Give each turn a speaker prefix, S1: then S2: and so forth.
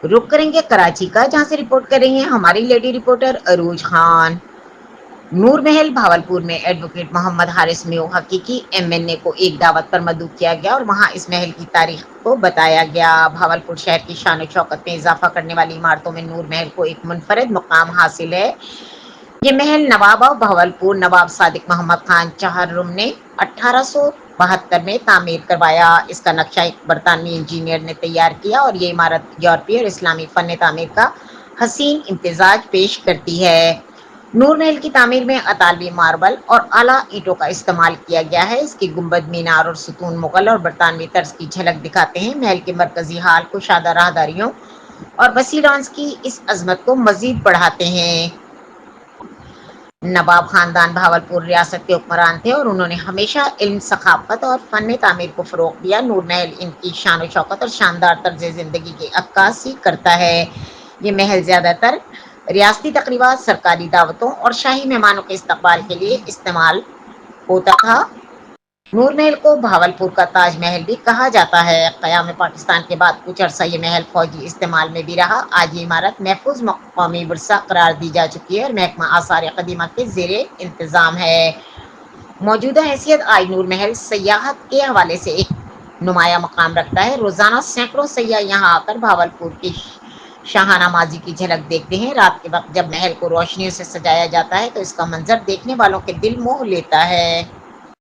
S1: رخ کریں گے کراچی کا، جہاں سے رپورٹ کر رہی ہیں ہماری لیڈی رپورٹر عروج خان۔ نور محل بھاولپور میں ایڈوکیٹ محمد حارث میوحقی کی ایم این اے کو ایک دعوت پر مدعو کیا گیا اور وہاں اس محل کی تاریخ کو بتایا گیا۔ بھاولپور شہر کی شان و شوکت میں اضافہ کرنے والی عمارتوں میں نور محل کو ایک منفرد مقام حاصل ہے۔ یہ محل نواب آف بھاولپور نواب صادق محمد خان چہرم نے 1872 میں تعمیر کروایا۔ اس کا نقشہ ایک برطانوی انجینئر نے تیار کیا اور یہ عمارت یورپی اور اسلامی فن تعمیر کا حسین امتزاج پیش کرتی ہے۔ نور محل کی تعمیر میں اطالوی ماربل اور اعلیٰ اینٹوں کا استعمال کیا گیا ہے۔ اس کی گنبد، مینار اور ستون مغل اور برطانوی طرز کی جھلک دکھاتے ہیں۔ محل کے مرکزی ہال کشادہ راہداریوں اور وسیع لانس کی اس عظمت کو مزید بڑھاتے ہیں۔ نواب خاندان بھاولپور ریاست کے حکمران تھے اور انہوں نے ہمیشہ علم، ثقافت اور فن تعمیر کو فروغ دیا۔ نور محل ان کی شان و شوکت اور شاندار طرز زندگی کی عکاسی کرتا ہے۔ یہ محل زیادہ تر ریاستی تقریبات، سرکاری دعوتوں اور شاہی مہمانوں کے استقبال کے لیے استعمال ہوتا تھا۔ نور محل کو بھاولپور کا تاج محل بھی کہا جاتا ہے۔ قیام پاکستان کے بعد کچھ عرصہ یہ محل فوجی استعمال میں بھی رہا۔ آج یہ عمارت محفوظ قومی ورثہ قرار دی جا چکی ہے اور محکمہ آثار قدیمہ کے زیر انتظام ہے۔ موجودہ حیثیت آج نور محل سیاحت کے حوالے سے ایک نمایاں مقام رکھتا ہے۔ روزانہ سینکڑوں سیاح یہاں آ کر بھاولپور کی شاہانہ ماضی کی جھلک دیکھتے ہیں۔ رات کے وقت جب محل کو روشنیوں سے سجایا جاتا ہے تو اس کا منظر دیکھنے والوں کے دل موہ لیتا ہے۔